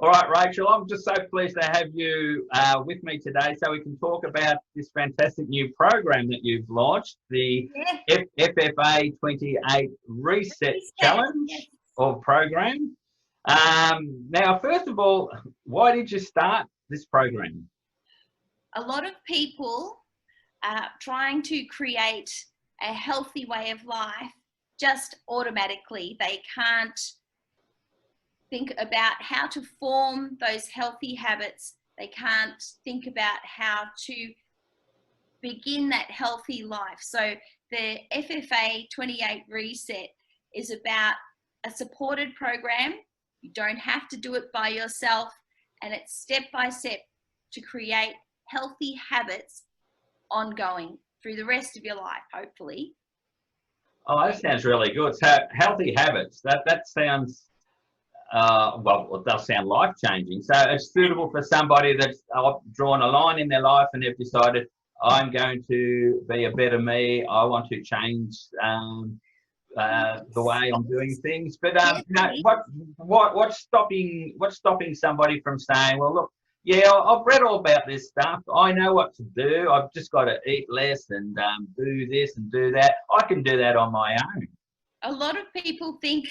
All right, Rachel, I'm just so pleased to have you with me today so we can talk about this fantastic new program that you've launched, the Yeah. FFA 28 Reset Challenge Yes. or program. Now, first of all, why did you start this program? A lot of people are trying to create a healthy way of life just automatically. They can't think about how to form those healthy habits. They can't think about how to begin that healthy life. So the FFA 28 Reset is about a supported program. You don't have to do it by yourself, and it's step by step to create healthy habits ongoing through the rest of your life, hopefully. Oh, that sounds really good. So, healthy habits, that sounds, well, it does sound life-changing. So it's suitable for somebody that's drawn a line in their life and they've decided, I'm going to be a better me. I want to change the way I'm doing things. But what's stopping somebody from saying, well, look, yeah, I've read all about this stuff. I know what to do. I've just got to eat less and do this and do that. I can do that on my own. A lot of people think,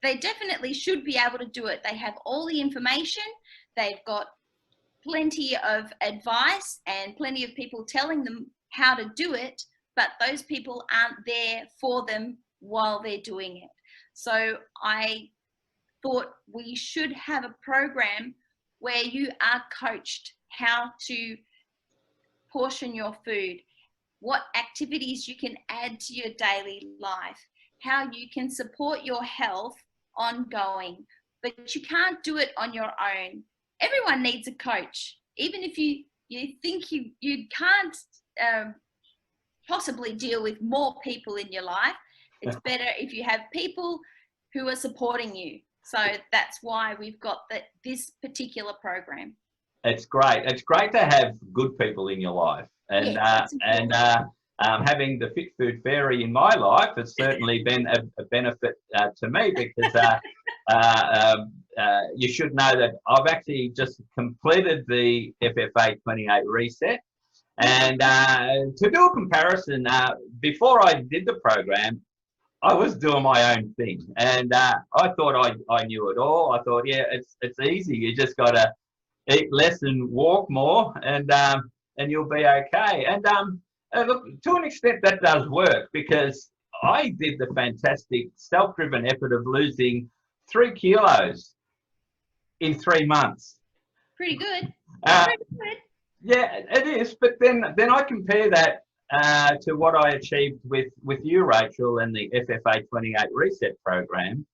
they definitely should be able to do it. They have all the information. They've got plenty of advice and plenty of people telling them how to do it, but those people aren't there for them while they're doing it. So I thought we should have a program where you are coached how to portion your food, what activities you can add to your daily life, how you can support your health ongoing, but you can't do it on your own. Everyone needs a coach. Even if you think you can't possibly deal with more people in your life, it's better if you have people who are supporting you. So that's why we've got this particular program. It's great. It's great to have good people in your life, and having the Fit Food Fairy in my life has certainly been a benefit to me because you should know that I've actually just completed the FFA 28 Reset, and to do a comparison, before I did the program, I was doing my own thing, and I thought I knew it all. I thought, yeah, it's easy. You just got to eat less and walk more, and you'll be okay. And look, to an extent, that does work because I did the fantastic self-driven effort of losing 3 kilos in 3 months. Pretty good. Pretty good. Yeah, it is. But then I compare that to what I achieved with you, Rachel, and the FFA 28 Reset program.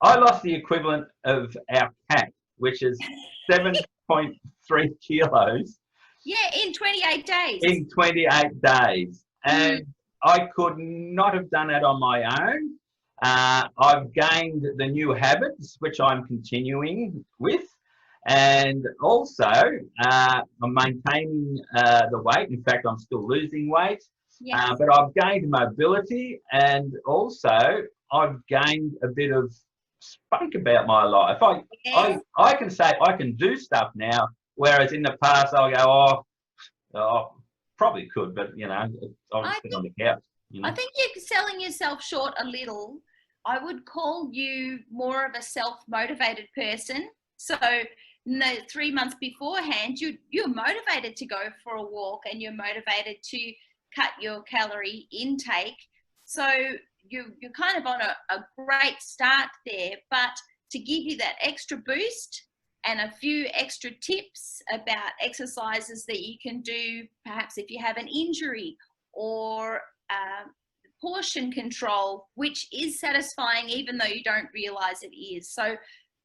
I lost the equivalent of our cat, which is 7.3 kilos. Yeah, in 28 days. In 28 days. And I could not have done that on my own. I've gained the new habits, which I'm continuing with. And also, I'm maintaining the weight. In fact, I'm still losing weight. Yes. But I've gained mobility, and also I've gained a bit of spunk about my life. I can say I can do stuff now, whereas in the past I'll go, probably could, but I'll just sit on the couch. I think you're selling yourself short a little. I would call you more of a self-motivated person. So 3 months beforehand, you're motivated to go for a walk and you're motivated to cut your calorie intake. So you're kind of on a great start there, but to give you that extra boost and a few extra tips about exercises that you can do, perhaps if you have an injury, or portion control, which is satisfying even though you don't realize it is. So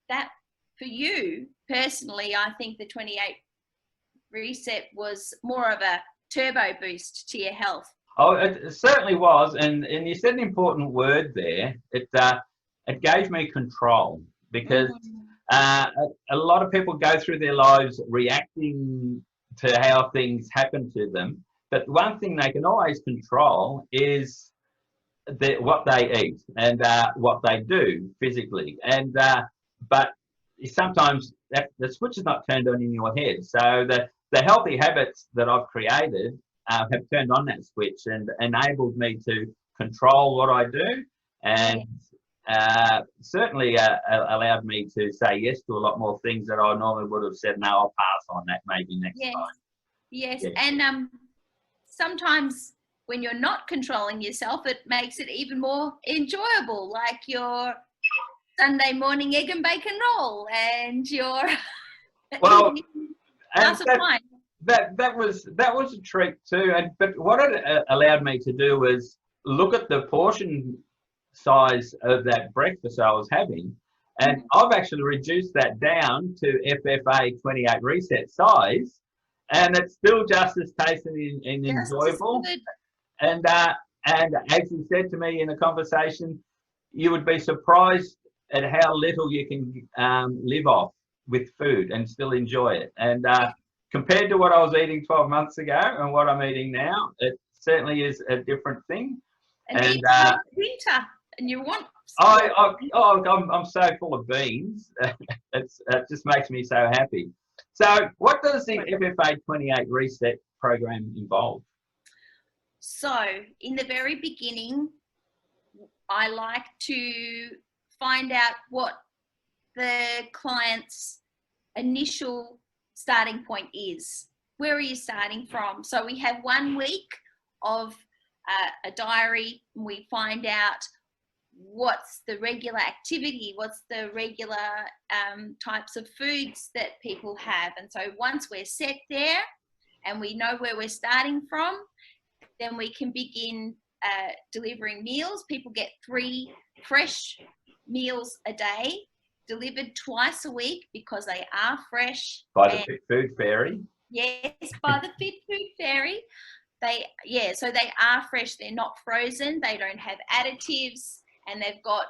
that, for you personally, I think the 28 Reset was more of a turbo boost to your health. Oh, it certainly was, and you said an important word there. It gave me control because a lot of people go through their lives reacting to how things happen to them. But one thing they can always control is what they eat and what they do physically. And but sometimes the switch is not turned on in your head. So the healthy habits that I've created have turned on that switch and enabled me to control what I do, and certainly allowed me to say yes to a lot more things that I normally would have said, no, I'll pass on that maybe next Yes. time. Yes. Yeah. And sometimes when you're not controlling yourself, it makes it even more enjoyable, like your Sunday morning egg and bacon roll and your Well, glass of wine. That was a treat too. But what it allowed me to do was look at the portion size of that breakfast I was having, and I've actually reduced that down to FFA 28 reset size, and it's still just as tasty and Just as enjoyable. good. And as you said to me in a conversation, you would be surprised at how little you can live off with food and still enjoy it. And compared to what I was eating 12 months ago and what I'm eating now, it certainly is a different thing. And And even in winter, and you want. I'm so full of beans. It just makes me so happy. So what does the FFA 28 reset program involve? So in the very beginning, I like to find out what the client's initial starting point is. Where are you starting from? So we have 1 week of a diary, and we find out what's the regular activity, what's the regular types of foods that people have. And so once we're set there and we know where we're starting from, then we can begin delivering meals. People get 3 fresh meals a day, delivered twice a week because they are fresh. By the Fit Food Fairy? Yes, by the Fit Food Fairy. So they are fresh. They're not frozen. They don't have additives, and they've got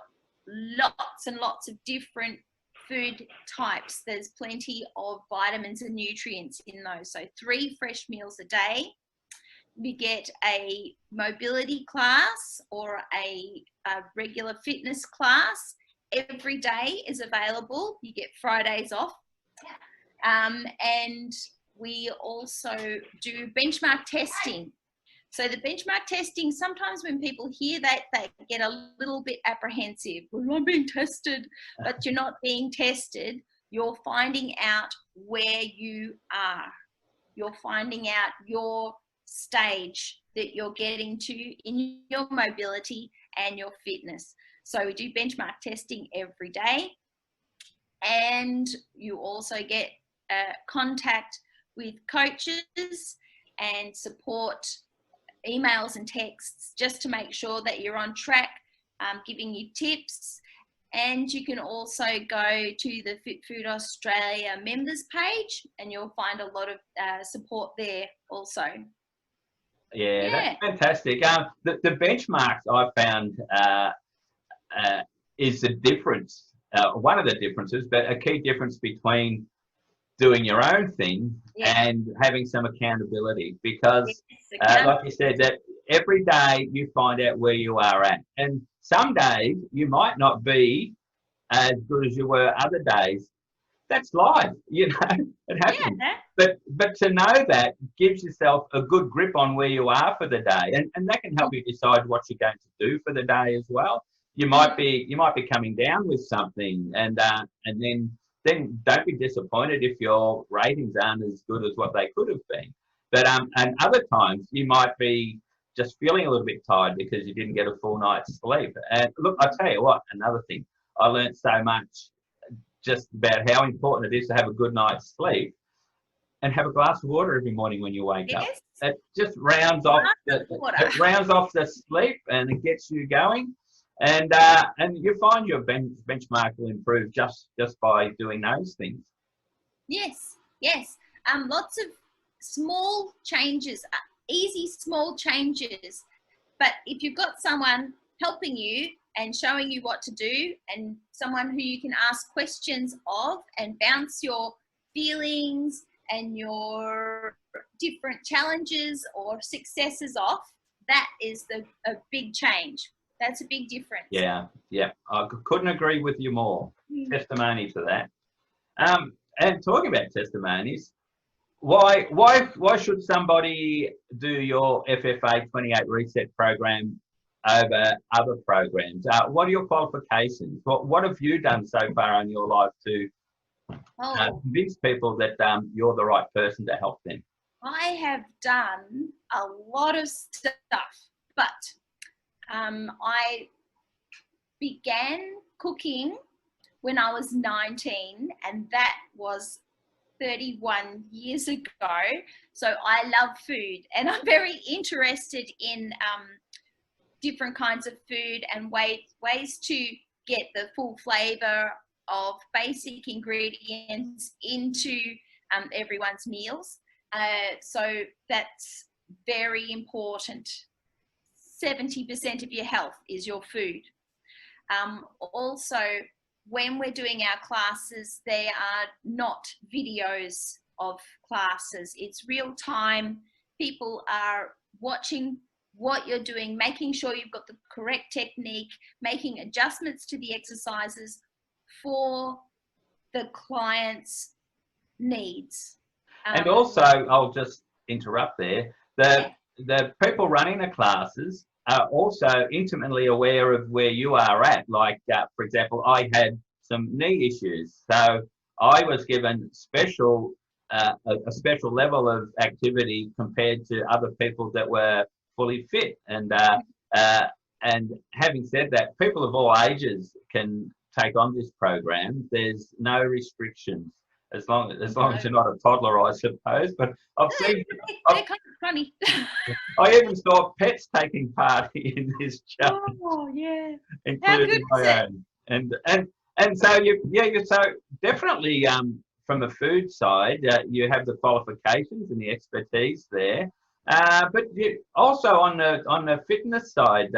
lots and lots of different food types. There's plenty of vitamins and nutrients in those. So 3 fresh meals a day. We get a mobility class or a regular fitness class. Every day is available. You get Fridays off. And we also do benchmark testing. So the benchmark testing, sometimes when people hear that, they get a little bit apprehensive. Well, I'm being tested, but you're not being tested. You're finding out where you are. You're finding out your stage that you're getting to in your mobility and your fitness. So we do benchmark testing every day, and you also get contact with coaches and support emails and texts just to make sure that you're on track, giving you tips. And you can also go to the Fit Food Australia members page, and you'll find a lot of support there also. Yeah, that's fantastic. The benchmarks I found is the difference, one of the differences, but a key difference between doing your own thing and having some accountability, because like you said, that every day you find out where you are at, and some days you might not be as good as you were other days. That's life, you know, it happens. But to know that gives yourself a good grip on where you are for the day, and that can help you decide what you're going to do for the day as well. You might be coming down with something, and then don't be disappointed if your ratings aren't as good as what they could have been. But and other times you might be just feeling a little bit tired because you didn't get a full night's sleep. And look, I tell you what, another thing, I learned so much just about how important it is to have a good night's sleep and have a glass of water every morning when you wake up. It just rounds off the sleep, and it gets you going. And you find your benchmark will improve just by doing those things. Yes. Lots of small changes, easy small changes. But if you've got someone helping you and showing you what to do, and someone who you can ask questions of and bounce your feelings and your different challenges or successes off, that is a big change. That's a big difference. Yeah. I couldn't agree with you more. Testimony to that. And talking about testimonies, why should somebody do your FFA 28 Reset program over other programs? What are your qualifications? What have you done so far in your life to convince people that you're the right person to help them? I have done a lot of stuff, but I began cooking when I was 19, and that was 31 years ago. So I love food, and I'm very interested in different kinds of food and ways to get the full flavor of basic ingredients into everyone's meals. So that's very important. 70% of your health is your food. Also, when we're doing our classes, they are not videos of classes. It's real time. People are watching what you're doing, making sure you've got the correct technique, making adjustments to the exercises for the client's needs. And also, I'll just interrupt there. The people running the classes are also intimately aware of where you are at. Like, for example, I had some knee issues, so I was given a special level of activity compared to other people that were fully fit. And having said that, people of all ages can take on this program. There's no restrictions. As long as you're not a toddler, I suppose. But I've seen. They're kind of funny. I even saw pets taking part in this challenge. Oh yeah, including my own. And so so definitely from the food side, you have the qualifications and the expertise there. But also on the fitness side,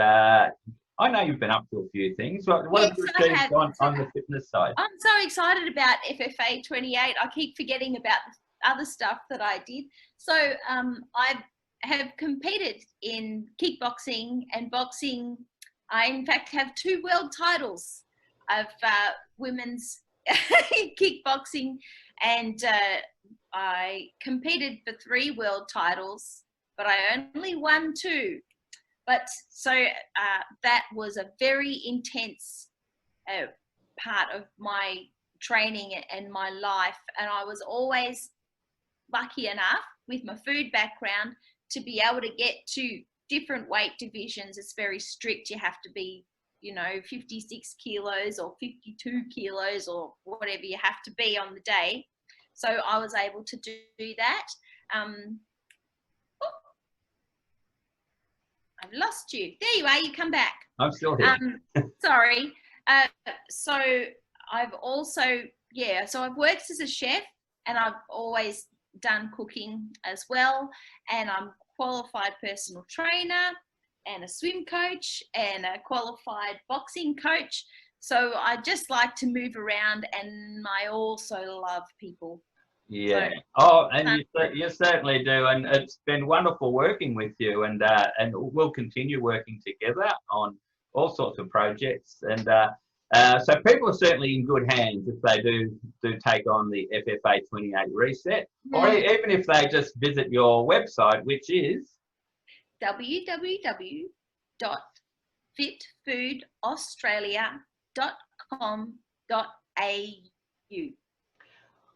I know you've been up to a few things. What have you achieved on the fitness side? I'm so excited about FFA 28. I keep forgetting about the other stuff that I did. So I have competed in kickboxing and boxing. I, in fact, have 2 world titles of women's kickboxing, and I competed for 3 world titles, but I only won 2. But so that was a very intense part of my training and my life. And I was always lucky enough with my food background to be able to get to different weight divisions. It's very strict. You have to be, 56 kilos or 52 kilos or whatever you have to be on the day. So I was able to do that. I've lost you. There you are. You come back. I'm still here. Sorry. So I've also, so I've worked as a chef, and I've always done cooking as well. And I'm a qualified personal trainer and a swim coach and a qualified boxing coach. So I just like to move around, and I also love people. Yeah. Oh, and you certainly do, and it's been wonderful working with you, and we'll continue working together on all sorts of projects. And so people are certainly in good hands if they do take on the FFA 28 Reset, or even if they just visit your website, which is www.fitfoodaustralia.com.au.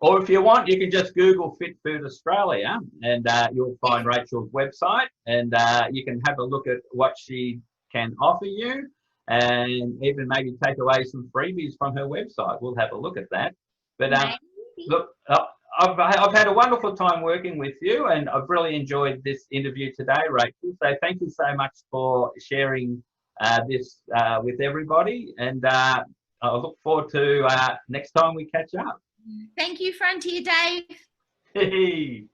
Or if you want, you can just Google Fit Food Australia, and you'll find Rachel's website, and you can have a look at what she can offer you, and even maybe take away some freebies from her website. We'll have a look at that. But look, I've had a wonderful time working with you, and I've really enjoyed this interview today, Rachel. So thank you so much for sharing this with everybody, and I look forward to next time we catch up. Thank you, Frontier Dave. Hey.